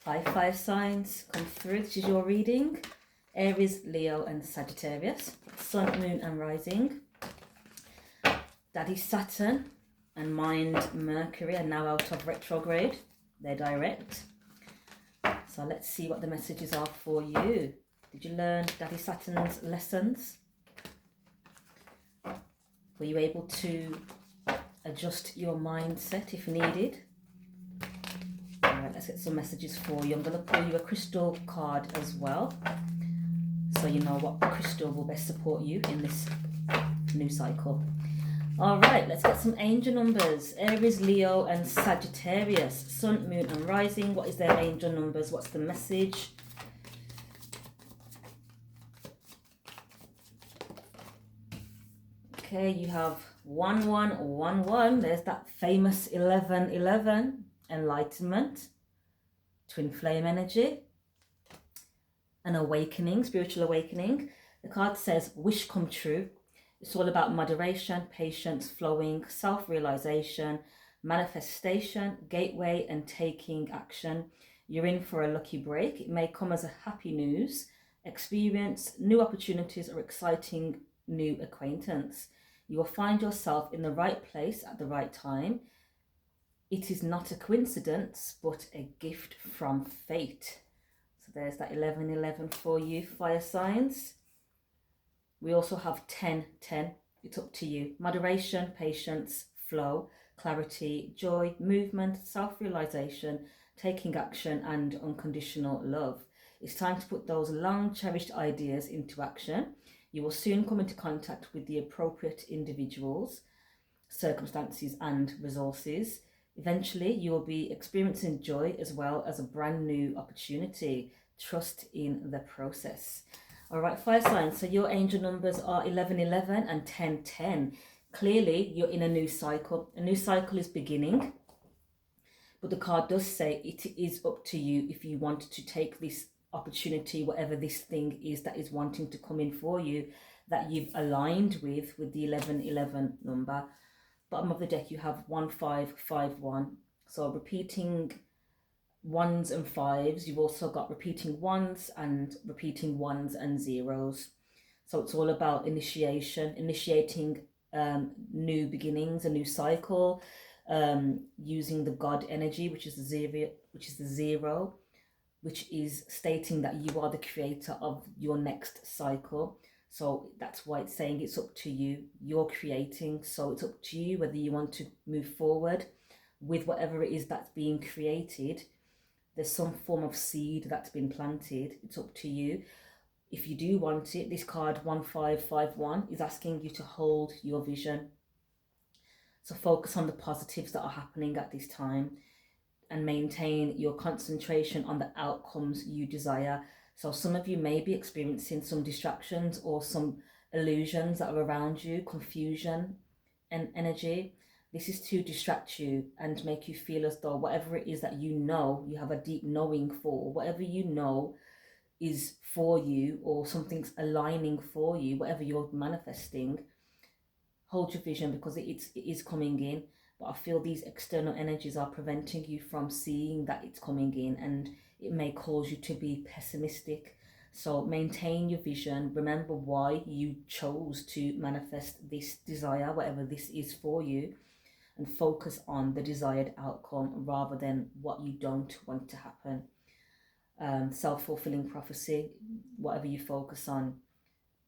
High five signs come through. This is your reading. Aries, Leo and Sagittarius. Sun, Moon and Rising. Daddy Saturn and Mind Mercury are now out of retrograde. They're direct. So let's see what the messages are for you. Did you learn Daddy Saturn's lessons? Were you able to adjust your mindset if needed? Alright, let's get some messages for you. I'm going to pull you a crystal card as well, so you know what crystal will best support you in this new cycle. Alright, let's get some angel numbers. Aries, Leo and Sagittarius. Sun, Moon and Rising. What is their angel numbers? What's the message? Okay, you have 1111. There's that famous 1111. Enlightenment. Twin flame energy. An awakening, spiritual awakening. The card says wish come true. It's all about moderation, patience, flowing, self-realization, manifestation, gateway and taking action. You're in for a lucky break. It may come as a happy news, experience, new opportunities or exciting new acquaintance. You will find yourself in the right place at the right time. It is not a coincidence, but a gift from fate. So there's that 1111 for you, fire signs. We also have 1010. It's up to you. Moderation, patience, flow, clarity, joy, movement, self-realization, taking action and unconditional love. It's time to put those long cherished ideas into action. You will soon come into contact with the appropriate individuals, circumstances and resources. Eventually, you will be experiencing joy as well as a brand new opportunity. Trust in the process. All right, fire signs. So your angel numbers are 1111 and 1010. Clearly, you're in a new cycle. A new cycle is beginning. But the card does say it is up to you if you want to take this opportunity, whatever this thing is that is wanting to come in for you, that you've aligned with the 1111 number. Bottom of the deck, you have 1551. So repeating ones and fives. You've also got repeating ones and zeros. So it's all about initiating new beginnings, a new cycle, using the God energy, which is the zero, which is stating that you are the creator of your next cycle. So that's why it's saying it's up to you. You're creating, so it's up to you whether you want to move forward with whatever it is that's being created. There's some form of seed that's been planted. It's up to you. If you do want it, this card 1551 is asking you to hold your vision. So focus on the positives that are happening at this time and maintain your concentration on the outcomes you desire. So some of you may be experiencing some distractions or some illusions that are around you, confusion and energy. This is to distract you and make you feel as though whatever it is that you know, you have a deep knowing for, whatever you know is for you or something's aligning for you, whatever you're manifesting, hold your vision because it is coming in. But I feel these external energies are preventing you from seeing that it's coming in, and it may cause you to be pessimistic. So maintain your vision. Remember why you chose to manifest this desire, whatever this is for you, and focus on the desired outcome rather than what you don't want to happen. Self-fulfilling prophecy, whatever you focus on,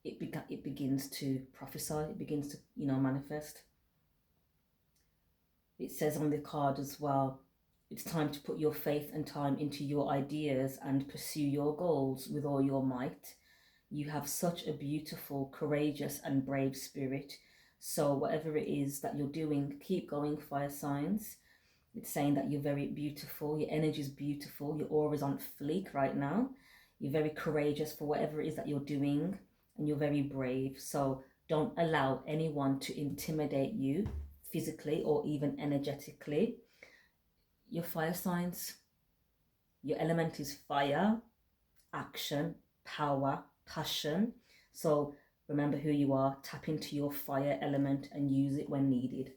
it begins to prophesy, it begins to manifest. It says on the card as well, it's time to put your faith and time into your ideas and pursue your goals with all your might. You have such a beautiful, courageous and brave spirit. So whatever it is that you're doing, keep going, fire signs. It's saying that you're very beautiful, your energy is beautiful, your aura is on fleek right now. You're very courageous for whatever it is that you're doing, and you're very brave. So don't allow anyone to intimidate you physically or even energetically. Your fire signs, your element is fire, action, power, passion. So remember who you are, tap into your fire element and use it when needed.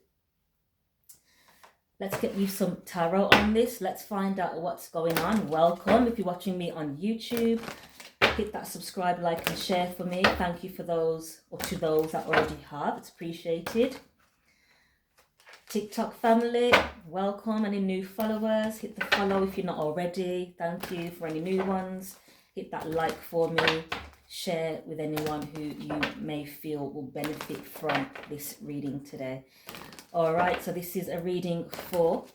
Let's get you some tarot on this. Let's find out what's going on. Welcome. If you're watching me on YouTube, hit that subscribe, like and share for me. Thank you for those, or to those that already have. It's appreciated. TikTok family, welcome. Any new followers, hit the follow if you're not already. Thank you for any new ones. Hit that like for me. Share with anyone who you may feel will benefit from this reading today. All right, so this is a reading for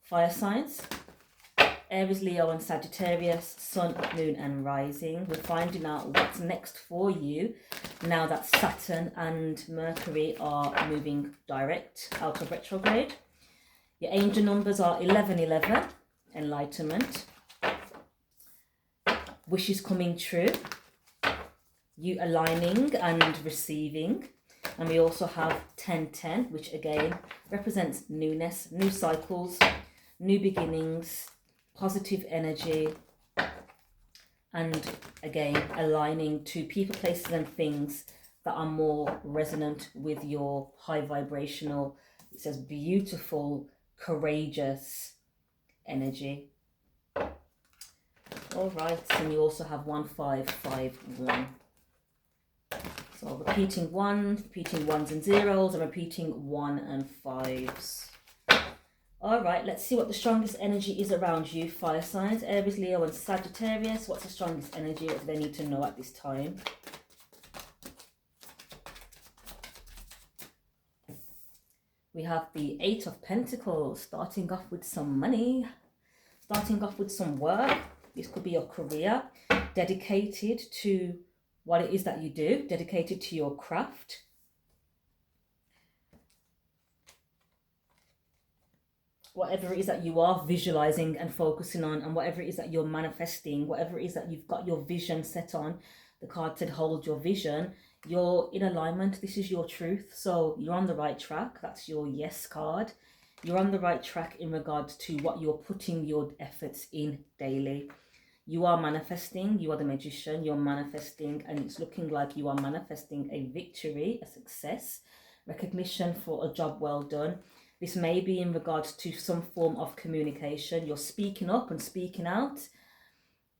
fire signs. Aries, Leo and Sagittarius, Sun, Moon and Rising. We're finding out what's next for you now that Saturn and Mercury are moving direct out of retrograde. Your angel numbers are 1111, enlightenment, wishes coming true, you aligning and receiving. And we also have 1010, which again represents newness, new cycles, new beginnings, positive energy, and again aligning to people, places and things that are more resonant with your high vibrational, it says beautiful, courageous energy. All right, and you also have 1551. So repeating ones and zeros, and repeating 1 and 5s. All right, let's see what the strongest energy is around you, fire signs. Aries, Leo and Sagittarius. What's the strongest energy? What do they need to know at this time? We have the 8 of Pentacles, starting off with some money, starting off with some work. This could be your career, dedicated to what it is that you do, dedicated to your craft. Whatever it is that you are visualizing and focusing on, and whatever it is that you're manifesting, whatever it is that you've got your vision set on, the card said hold your vision, you're in alignment. This is your truth, so you're on the right track. That's your yes card. You're on the right track in regards to what you're putting your efforts in daily. You are manifesting, you are the magician, you're manifesting, and it's looking like you are manifesting a victory, a success, recognition for a job well done. This may be in regards to some form of communication. You're speaking up and speaking out,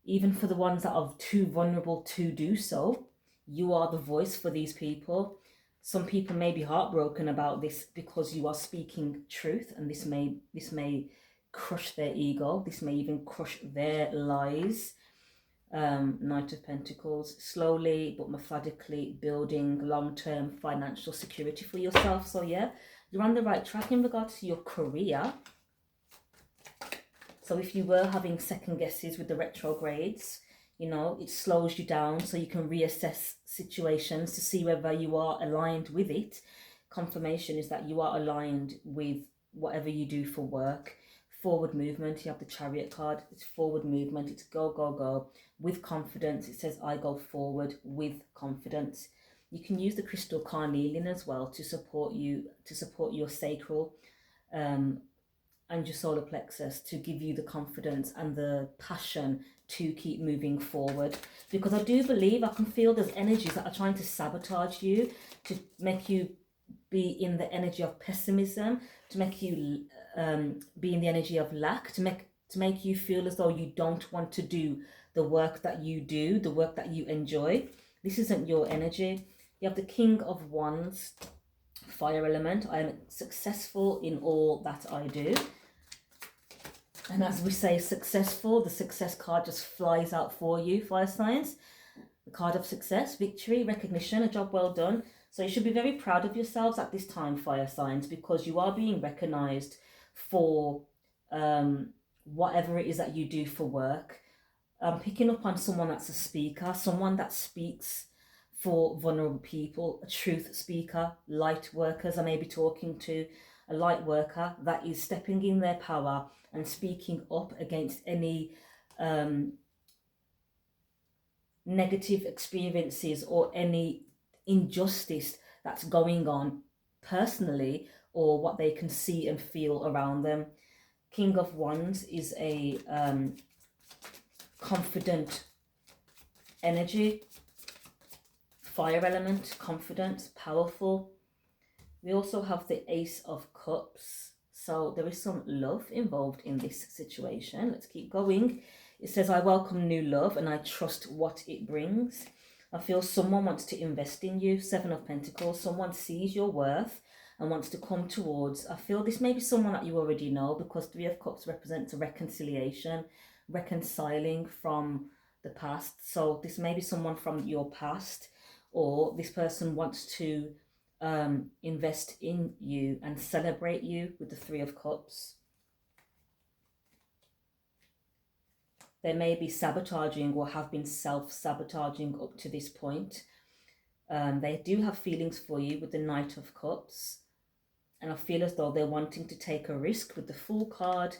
even for the ones that are too vulnerable to do so. You are the voice for these people. Some people may be heartbroken about this because you are speaking truth, and this may crush their ego. This may even crush their lies. Knight of Pentacles, slowly but methodically building long-term financial security for yourself. So yeah, you're on the right track in regards to your career. So if you were having second guesses with the retrogrades, you know, it slows you down so you can reassess situations to see whether you are aligned with it. Confirmation is that you are aligned with whatever you do for work. Forward movement, you have the Chariot card. It's forward movement. It's go, go, go with confidence. It says I go forward with confidence. You can use the crystal carnelian as well to support you, to support your sacral and your solar plexus, to give you the confidence and the passion to keep moving forward. Because I do believe, I can feel there's energies that are trying to sabotage you, to make you be in the energy of pessimism, to make you be in the energy of lack, to make you feel as though you don't want to do the work that you do, the work that you enjoy. This isn't your energy. You have the King of Wands, fire element. I am successful in all that I do. And as we say successful, the success card just flies out for you, fire signs. The card of success, victory, recognition, a job well done. So you should be very proud of yourselves at this time, fire signs, because you are being recognized for whatever it is that you do for work. I'm picking up on someone that's a speaker, someone that speaks for vulnerable people, a truth speaker, light workers I may be talking to, a light worker that is stepping in their power and speaking up against any negative experiences or any injustice that's going on personally, or what they can see and feel around them. King of Wands is a confident energy, fire element, confidence, powerful. We also have the Ace of Cups, So there is some love involved in this situation. Let's keep going. It says, I welcome new love and I trust what it brings. I feel someone wants to invest in you. 7 of Pentacles. Someone sees your worth and wants to come towards. I feel this may be someone that you already know, because 3 of Cups represents a reconciliation, reconciling from the past. So this may be someone from your past, or this person wants to invest in you and celebrate you with the 3 of Cups. They may be sabotaging or have been self-sabotaging up to this point. They do have feelings for you with the Knight of Cups. And I feel as though they're wanting to take a risk with the Fool card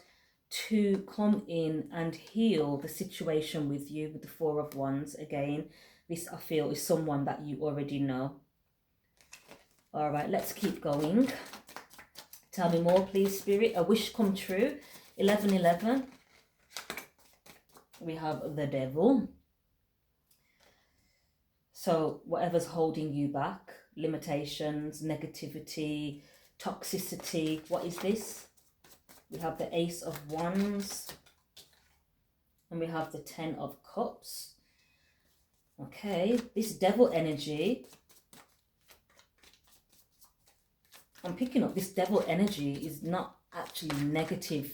to come in and heal the situation with you with the 4 of Wands. Again, this I feel is someone that you already know. All right, let's keep going. Tell me more, please, Spirit. A wish come true. 1111. We have the Devil. So whatever's holding you back, limitations, negativity, toxicity. What is this? We have the Ace of Wands. And we have the 10 of Cups. Okay, this Devil energy. I'm picking up this Devil energy is not actually negative,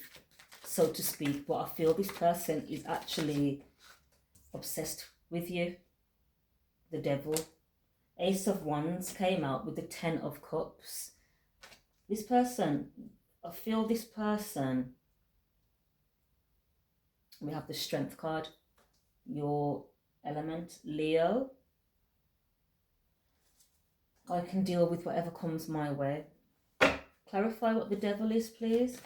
so to speak, but I feel this person is actually obsessed with you. The Devil. Ace of Wands came out with the 10 of Cups. This person, I feel this person, we have the Strength card, your element, Leo. I can deal with whatever comes my way. Clarify what the Devil is, please.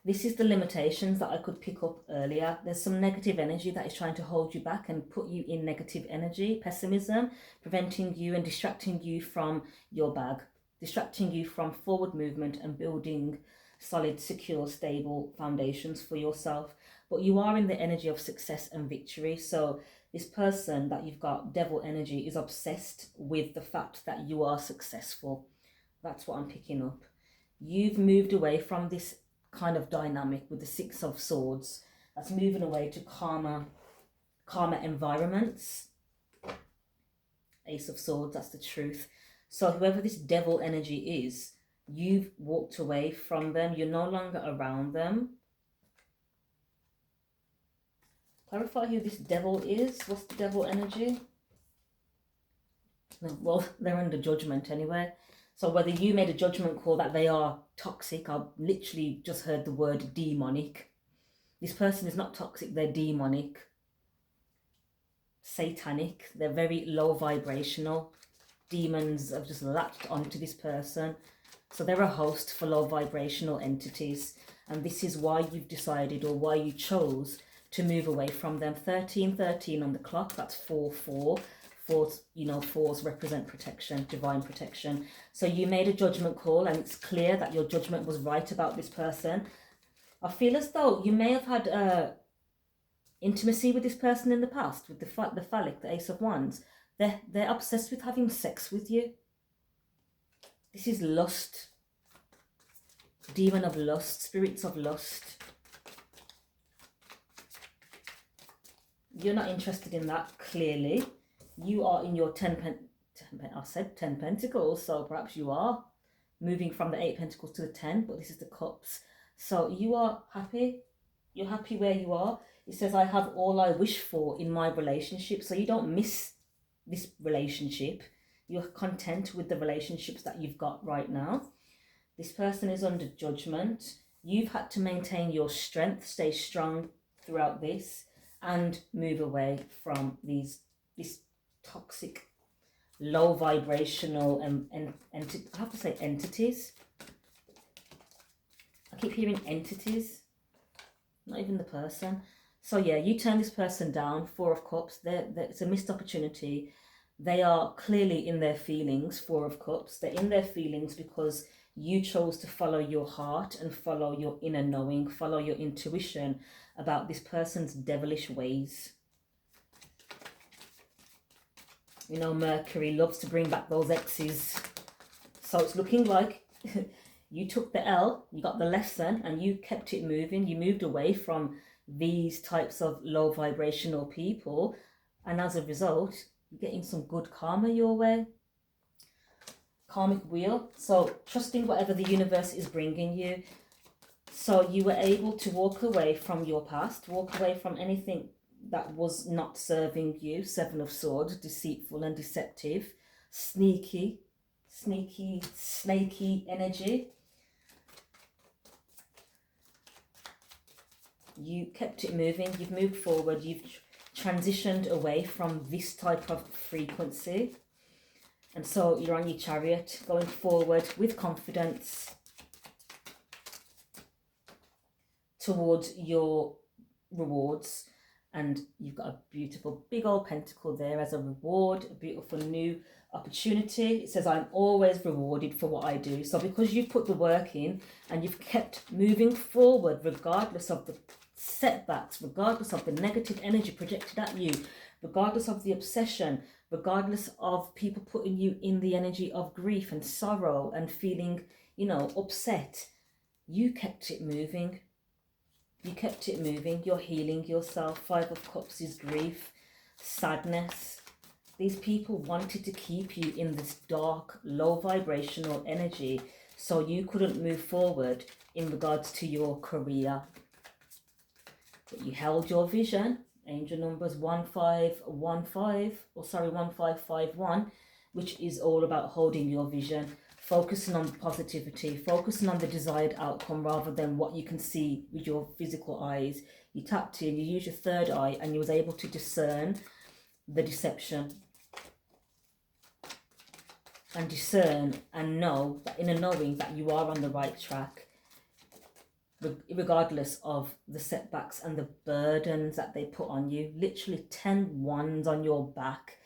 This is the limitations that I could pick up earlier. There's some negative energy that is trying to hold you back and put you in negative energy, pessimism, preventing you and distracting you from your bag, distracting you from forward movement and building solid, secure, stable foundations for yourself. But you are in the energy of success and victory. So this person that you've got, Devil energy, is obsessed with the fact that you are successful. That's what I'm picking up. You've moved away from this kind of dynamic with the 6 of Swords. That's moving away to calmer environments. Ace of Swords, that's the truth. So whoever this Devil energy is, you've walked away from them. You're no longer around them. Clarify who this Devil is. What's the Devil energy? Well, they're under judgment anyway. So whether you made a judgment call that they are toxic, I've literally just heard the word demonic. This person is not toxic, they're demonic. Satanic, they're very low vibrational. Demons have just latched onto this person. So they're a host for low vibrational entities. And this is why you've decided, or why you chose to move away from them. 1313 on the clock, that's 4-4. Fours, you know, 4s represent protection, divine protection. So you made a judgment call and it's clear that your judgment was right about this person. I feel as though you may have had intimacy with this person in the past, with the phallic, the Ace of Wands. They're obsessed with having sex with you. This is lust. Demon of lust, spirits of lust. You're not interested in that, clearly. You are in your 10 Pentacles, so perhaps you are moving from the 8 Pentacles to the 10, but this is the Cups. So you are happy. You're happy where you are. It says, I have all I wish for in my relationship. So you don't miss this relationship. You're content with the relationships that you've got right now. This person is under judgment. You've had to maintain your strength, stay strong throughout this, and move away from this toxic, low vibrational and I have to say entities. I keep hearing entities, not even the person. So yeah, you turn this person down. 4 of Cups. It's a missed opportunity. They are clearly in their feelings. 4 of Cups. They're in their feelings because you chose to follow your heart and follow your inner knowing, follow your intuition about this person's devilish ways. You know, Mercury loves to bring back those exes. So it's looking like you took the L, you got the lesson, and you kept it moving. You moved away from these types of low vibrational people, and as a result, you're getting some good karma your way. Karmic wheel. So trusting whatever the universe is bringing you. So you were able to walk away from your past, walk away from anything that was not serving you. Seven of Swords, deceitful and deceptive, snaky energy. You kept it moving, you've moved forward, you've transitioned away from this type of frequency. And so you're on your chariot, going forward with confidence towards your rewards. And you've got a beautiful big old pentacle there as a reward, a beautiful new opportunity. It says, I'm always rewarded for what I do. So because you've put the work in and you've kept moving forward, regardless of the setbacks, regardless of the negative energy projected at you, regardless of the obsession, regardless of people putting you in the energy of grief and sorrow and feeling, upset, you kept it moving. You kept it moving. You're healing yourself. Five of Cups is grief, sadness. These people wanted to keep you in this dark, low vibrational energy so you couldn't move forward in regards to your career. But you held your vision. Angel numbers 1551, which is all about holding your vision, focusing on positivity, focusing on the desired outcome rather than what you can see with your physical eyes. You tapped in, you used your third eye, and you was able to discern the deception. And discern and know that in a knowing that you are on the right track, regardless of the setbacks and the burdens that they put on you. Literally 10 wands on your back.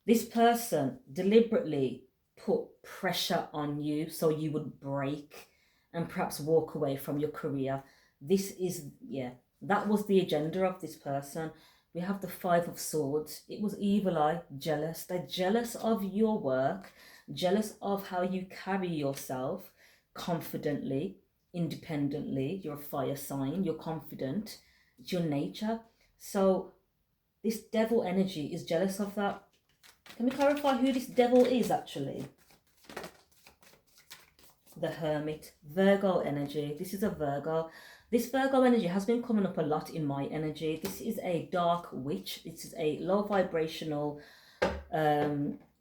This person deliberately put pressure on you so you would break and perhaps walk away from your career. That was the agenda of this person. We have the Five of Swords. It was evil eye, jealous. They're jealous of your work, jealous of how you carry yourself confidently, independently. You're a fire sign, you're confident, it's your nature. So this devil energy is jealous of that. Can we clarify who this devil is actually? The Hermit, Virgo energy. This is a Virgo. This Virgo energy has been coming up a lot in my energy. This is a dark witch. This is a low vibrational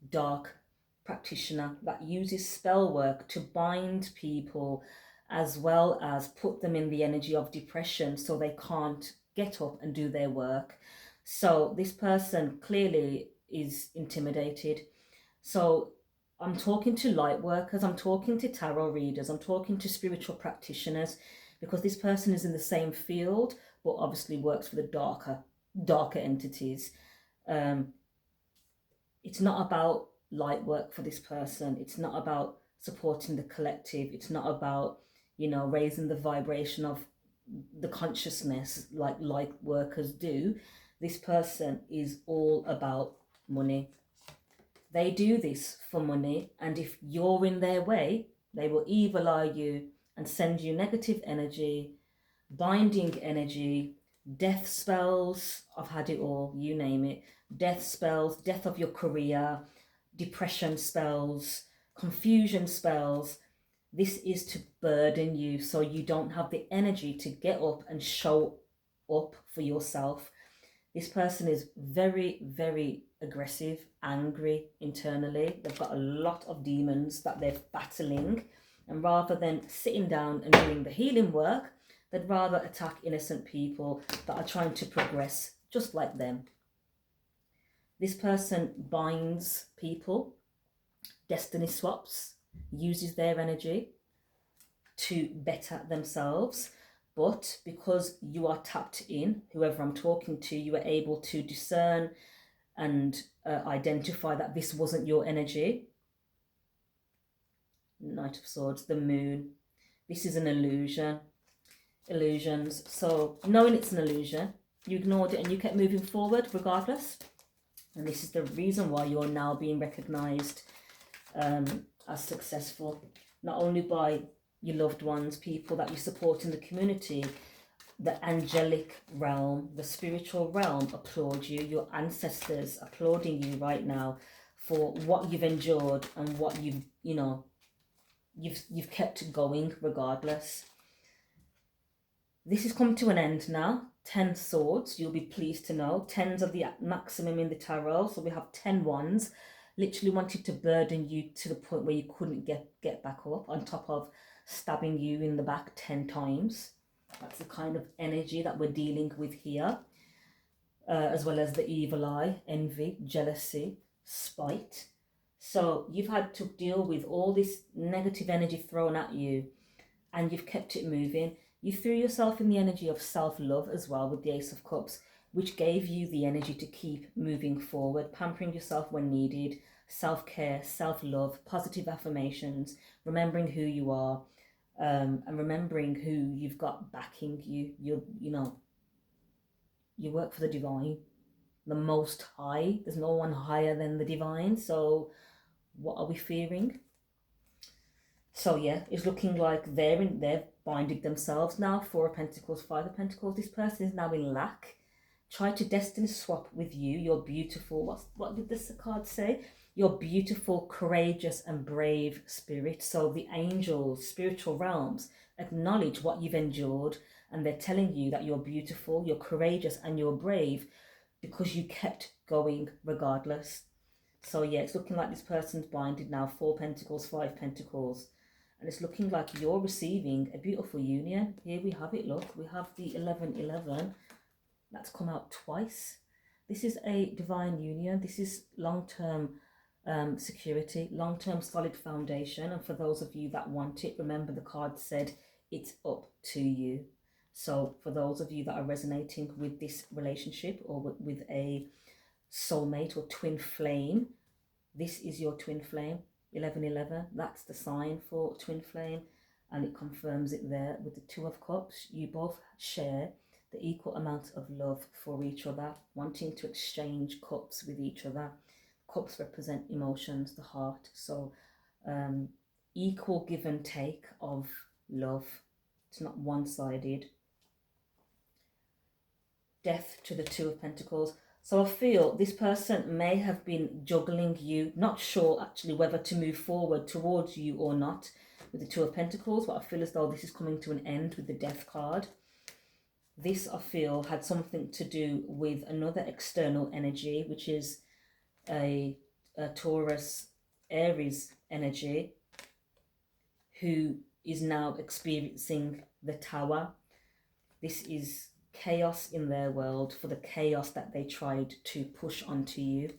dark practitioner that uses spell work to bind people as well as put them in the energy of depression so they can't get up and do their work. So this person clearly is intimidated. So I'm talking to light workers, I'm talking to tarot readers, I'm talking to spiritual practitioners, because this person is in the same field but obviously works for the darker entities. It's not about light work for this person. It's not about supporting the collective. It's not about, raising the vibration of the consciousness like light workers do. This person is all about money. They do this for money, and if you're in their way, they will evil eye you and send you negative energy, binding energy, death spells. I've had it all, you name it. Death spells, death of your career, depression spells, confusion spells. This is to burden you so you don't have the energy to get up and show up for yourself. This person is very, very aggressive, angry internally. They've got a lot of demons that they're battling. And rather than sitting down and doing the healing work, they'd rather attack innocent people that are trying to progress just like them. This person binds people, destiny swaps, uses their energy to better themselves. But because you are tapped in, whoever I'm talking to, you are able to discern and identify that this wasn't your energy. Knight of Swords, the Moon. This is an illusion. Illusions. So knowing it's an illusion, you ignored it and you kept moving forward regardless. And this is the reason why you're now being recognized as successful, not only by your loved ones, people that you support in the community. The angelic realm, the spiritual realm applaud you. Your ancestors applauding you right now for what you've endured and what you've kept going regardless. This is come to an end now. 10 swords, you'll be pleased to know. 10s are the maximum in the tarot, so we have 10 wands. Literally wanted to burden you to the point where you couldn't get back up, on top of stabbing you in the back 10 times. That's the kind of energy that we're dealing with here. As well as the evil eye, envy, jealousy, spite. So you've had to deal with all this negative energy thrown at you, and you've kept it moving. You threw yourself in the energy of self-love as well with the Ace of Cups, which gave you the energy to keep moving forward, pampering yourself when needed, self-care, self-love, positive affirmations, remembering who you are, and remembering who you've got backing you. You work for the divine, the most high. There's no one higher than the divine. So what are we fearing? So yeah, it's looking like they've binded themselves now. 4 of Pentacles, 5 of Pentacles. This person is now in lack. Try to destiny swap with you. You're beautiful. What did this card say? You're beautiful, courageous and brave spirit. So the angels, spiritual realms, acknowledge what you've endured, and they're telling you that you're beautiful, you're courageous and you're brave because you kept going regardless. So yeah, it's looking like this person's binded now. 4 Pentacles, 5 Pentacles. And it's looking like you're receiving a beautiful union. Here we have it, look. We have the 1111. That's come out twice. This is a divine union. This is long-term security, long-term solid foundation. And for those of you that want it, remember the card said it's up to you. So for those of you that are resonating with this relationship, or with a soulmate or twin flame, this is your twin flame. 1111, that's the sign for twin flame, and it confirms it there with the 2 of Cups. You both share the equal amount of love for each other, wanting to exchange cups with each other. Cups represent emotions, the heart. So equal give and take of love. It's not one-sided. Death to the 2 of Pentacles. So I feel this person may have been juggling you, not sure actually whether to move forward towards you or not with the 2 of Pentacles, but I feel as though this is coming to an end with the Death card. This, I feel, had something to do with another external energy, which is a Taurus, Aries energy, who is now experiencing the Tower. This is chaos in their world for the chaos that they tried to push onto you.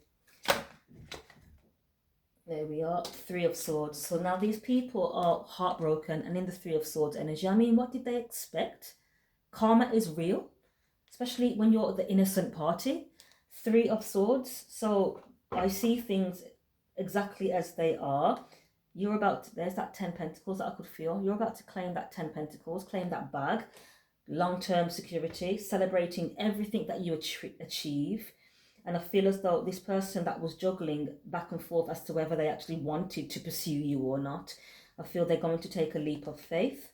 There we are, 3 of Swords. So now these people are heartbroken and in the 3 of Swords energy. I mean, what did they expect? Karma is real, especially when you're the innocent party. 3 of Swords. So I see things exactly as they are. You're about to, there's that 10 Pentacles that I could feel. You're about to claim that 10 Pentacles, claim that bag. Long-term security, celebrating everything that you achieve. And I feel as though this person that was juggling back and forth as to whether they actually wanted to pursue you or not, I feel they're going to take a leap of faith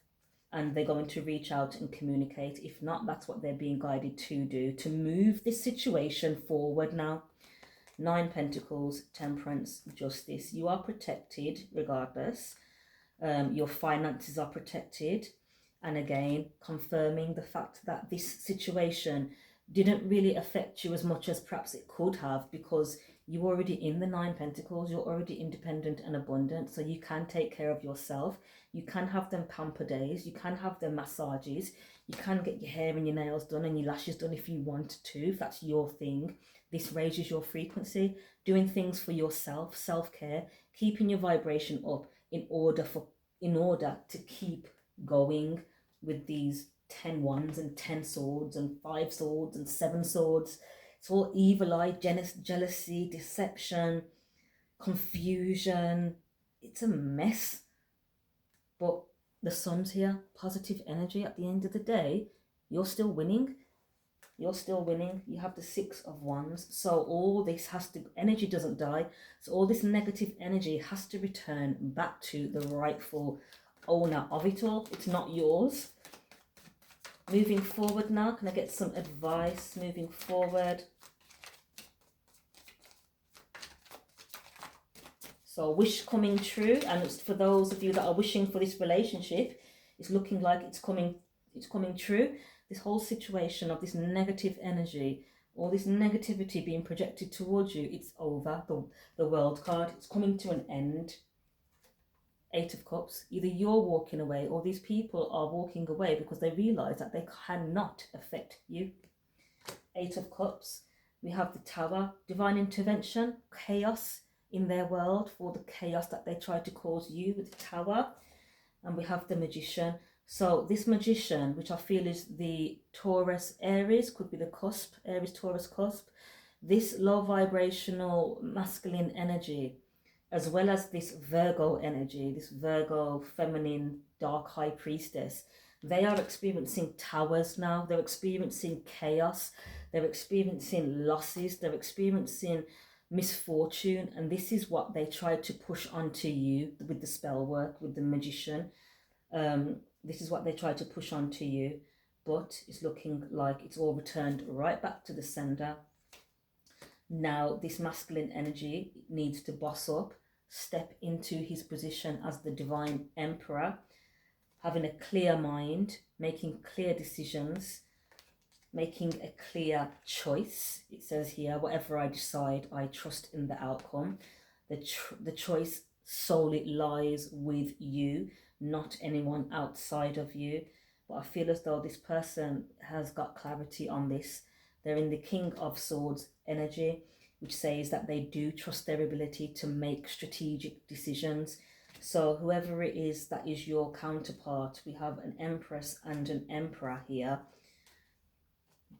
and they're going to reach out and communicate. If not, that's what they're being guided to do, to move this situation forward now. 9 Pentacles, Temperance, Justice. You are protected regardless. Your finances are protected. And again, confirming the fact that this situation didn't really affect you as much as perhaps it could have, because you're already in the 9 Pentacles, you're already independent and abundant, so you can take care of yourself. You can have them pamper days, you can have them massages, you can get your hair and your nails done and your lashes done if you want to, if that's your thing. This raises your frequency, doing things for yourself, self-care, keeping your vibration up in order to keep going with these 10 wands and 10 swords and 5 swords and 7 swords. It's all evil eye, jealousy, deception, confusion. It's a mess. But the sun's here, positive energy. At the end of the day, you're still winning. You're still winning. You have the 6 of Wands. So all this has to, energy doesn't die. So all this negative energy has to return back to the rightful owner of it all. It's not yours. Moving forward now, can I get some advice moving forward? So wish coming true, and it's for those of you that are wishing for this relationship, it's looking like it's coming true. This whole situation of this negative energy, all this negativity being projected towards you, it's over. The World card, it's coming to an end. 8 of Cups. Either you're walking away or these people are walking away because they realize that they cannot affect you. 8 of Cups. We have the Tower, divine intervention, chaos in their world for the chaos that they try to cause you with the Tower. And we have the Magician. So this Magician, which I feel is the Taurus Aries, could be the cusp, Aries Taurus cusp. This low vibrational masculine energy, as well as this Virgo energy, this Virgo feminine dark high priestess, they are experiencing towers now. They're experiencing chaos. They're experiencing losses. They're experiencing misfortune. And this is what they try to push onto you with the spell work, with the Magician. This is what they try to push onto you. But it's looking like it's all returned right back to the sender. Now this masculine energy needs to boss up, step into his position as the divine emperor, having a clear mind, making clear decisions, making a clear choice. It says here, whatever I decide, I trust in the outcome. The choice solely lies with you, not anyone outside of you. But I feel as though this person has got clarity on this. They're in the King of Swords energy, which says that they do trust their ability to make strategic decisions. So whoever it is that is your counterpart, we have an Empress and an Emperor here.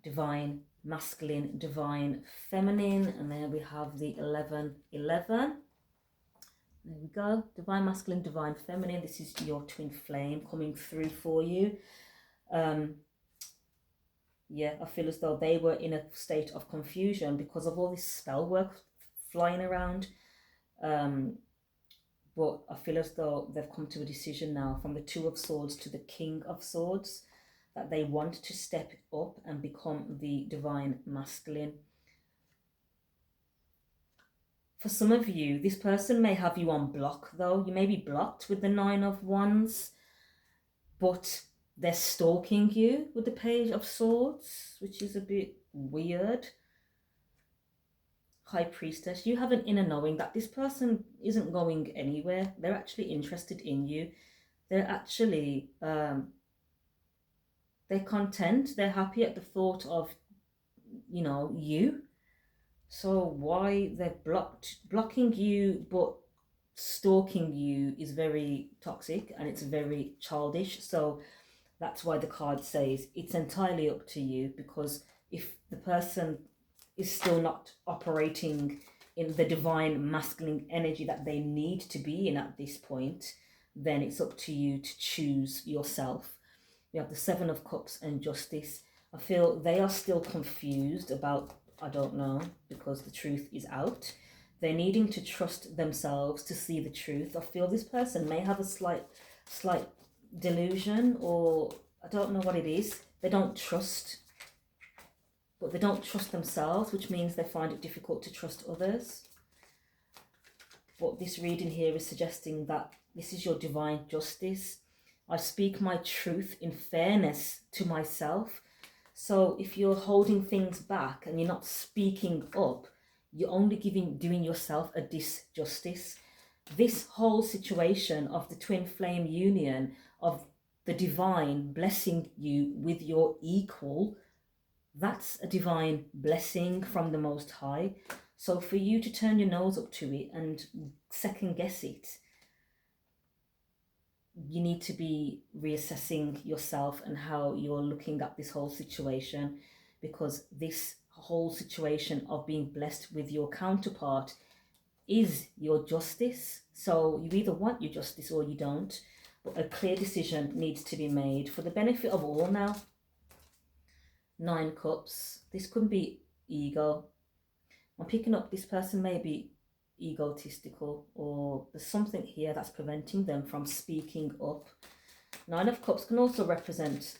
Divine masculine, divine feminine, and then we have the 11-11. There we go. Divine masculine, divine feminine. This is your twin flame coming through for you. Yeah, I feel as though they were in a state of confusion because of all this spell work flying around. But I feel as though they've come to a decision now, from the 2 of Swords to the King of Swords, that they want to step up and become the divine masculine. For some of you, this person may have you on block though. You may be blocked with the 9 of Wands, but they're stalking you with the Page of Swords, which is a bit weird. High Priestess, you have an inner knowing that this person isn't going anywhere. They're actually interested in you. They're actually, they're content. They're happy at the thought of, you know, you. So why they're blocking you, but stalking you is very toxic and it's very childish. So that's why the card says it's entirely up to you, because if the person is still not operating in the divine masculine energy that they need to be in at this point, then it's up to you to choose yourself. We have the 7 of Cups and Justice. I feel they are still confused about, I don't know, because the truth is out. They're needing to trust themselves to see the truth. I feel this person may have a slight delusion, or I don't know what it is. They don't trust, but they don't trust themselves, which means they find it difficult to trust others. But this reading here is suggesting that this is your divine justice. I speak my truth in fairness to myself. So if you're holding things back and you're not speaking up, you're only doing yourself a disjustice. This whole situation of the twin flame union, of the divine blessing you with your equal, that's a divine blessing from the Most High. So for you to turn your nose up to it and second guess it, you need to be reassessing yourself and how you're looking at this whole situation, because this whole situation of being blessed with your counterpart is your justice. So you either want your justice or you don't, but a clear decision needs to be made for the benefit of all now. Nine Cups. This could be ego. I'm picking up this person may be egotistical, or there's something here that's preventing them from speaking up. Nine of Cups can also represent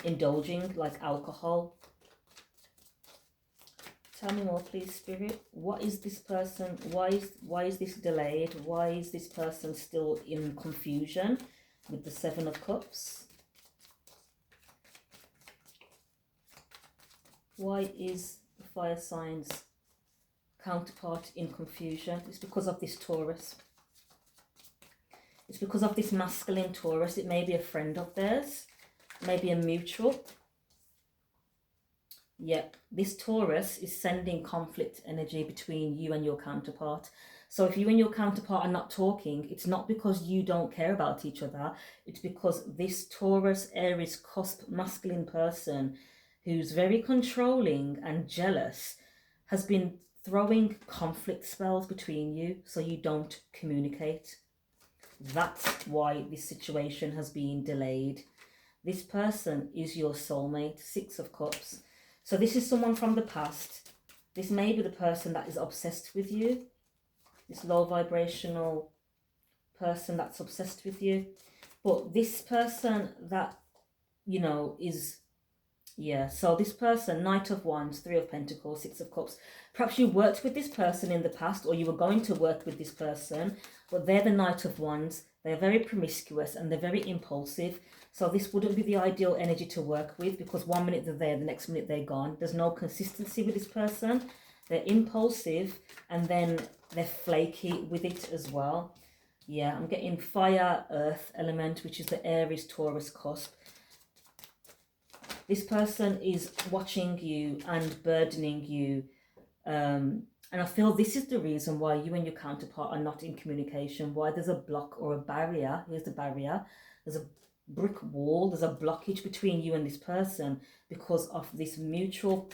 indulging, like alcohol. Tell me more, please, Spirit. What is this person? Why is this delayed? Why is this person still in confusion with the Seven of Cups? Why is the fire signs counterpart in confusion? It's because of this Taurus. It's because of this masculine Taurus. It may be a friend of theirs, maybe a mutual. Yep, this Taurus is sending conflict energy between you and your counterpart. So if you and your counterpart are not talking, it's not because you don't care about each other. It's because this Taurus, Aries, cusp masculine person who's very controlling and jealous has been throwing conflict spells between you so you don't communicate. That's why this situation has been delayed. This person is your soulmate, Six of Cups. So this is someone from the past. This may be the person that is obsessed with you. This low vibrational person that's obsessed with you. But this person that, you know, is, yeah. So this person, Knight of Wands, Three of Pentacles, Six of Cups. Perhaps you worked with this person in the past, or you were going to work with this person. But they're the Knight of Wands. They're very promiscuous and they're very impulsive. So this wouldn't be the ideal energy to work with, because 1 minute they're there, the next minute they're gone. There's no consistency with this person. They're impulsive and then they're flaky with it as well. Yeah, I'm getting fire, earth element, which is the Aries, Taurus cusp. This person is watching you and burdening you. And I feel this is the reason why you and your counterpart are not in communication, why there's a block or a barrier. Here's the barrier. There's a brick wall, there's a blockage between you and this person because of this mutual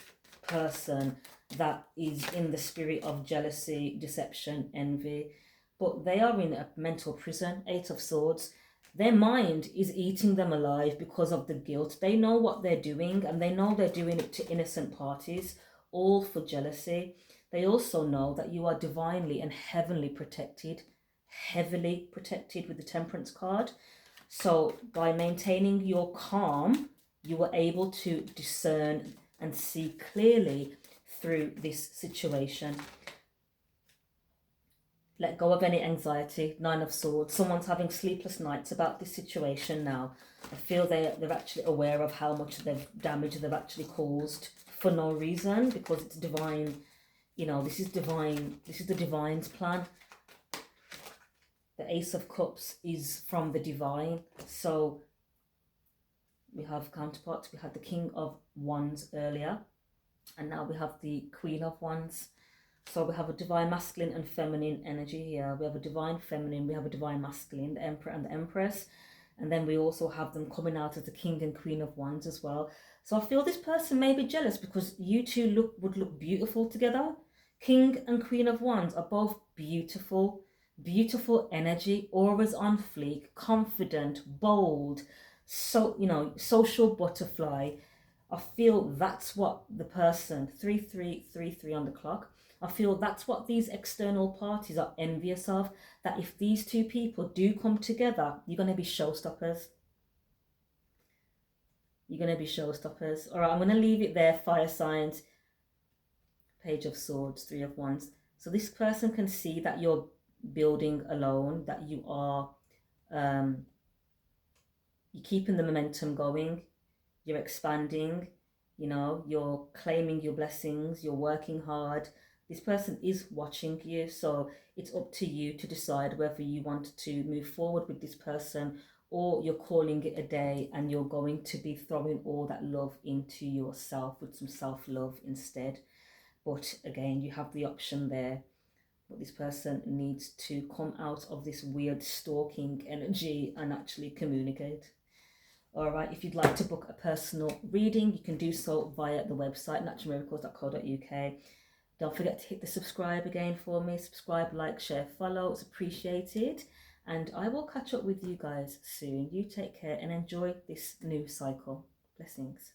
person that is in the spirit of jealousy, deception, envy. But they are in a mental prison, Eight of Swords. Their mind is eating them alive because of the guilt. They know what they're doing, and they know they're doing it to innocent parties, all for jealousy. They also know that you are divinely and heavenly protected, heavily protected with the Temperance card. So by maintaining your calm, you were able to discern and see clearly through this situation. Let go of any anxiety, Nine of Swords. Someone's having sleepless nights about this situation now. I feel they're actually aware of how much damage they've actually caused for no reason, because it's divine. You know, this is divine. This is the divine's plan. The Ace of Cups is from the divine. So we have counterparts. We had the King of Wands earlier, and now we have the Queen of Wands. So we have a divine masculine and feminine energy here. We have a divine feminine, we have a divine masculine, the Emperor and the Empress. And then we also have them coming out as the King and Queen of Wands as well. So I feel this person may be jealous because you two would look beautiful together. King and Queen of Wands are both beautiful, beautiful energy, auras on fleek, confident, bold, so, you know, social butterfly. I feel that's what the person, 3333 on the clock, I feel that's what these external parties are envious of, that if these two people do come together, you're going to be showstoppers. You're going to be showstoppers. All right, I'm going to leave it there, fire signs. Page of Swords, Three of Wands. So this person can see that you're building alone, that you are, you're keeping the momentum going, you're expanding, you know, you're claiming your blessings, you're working hard. This person is watching you, so it's up to you to decide whether you want to move forward with this person or you're calling it a day and you're going to be throwing all that love into yourself with some self-love instead. But again, you have the option there. But this person needs to come out of this weird stalking energy and actually communicate. All right, if you'd like to book a personal reading, you can do so via the website, naturalmiracles.co.uk. Don't forget to hit the subscribe again for me. Subscribe, like, share, follow. It's appreciated. And I will catch up with you guys soon. You take care and enjoy this new cycle. Blessings.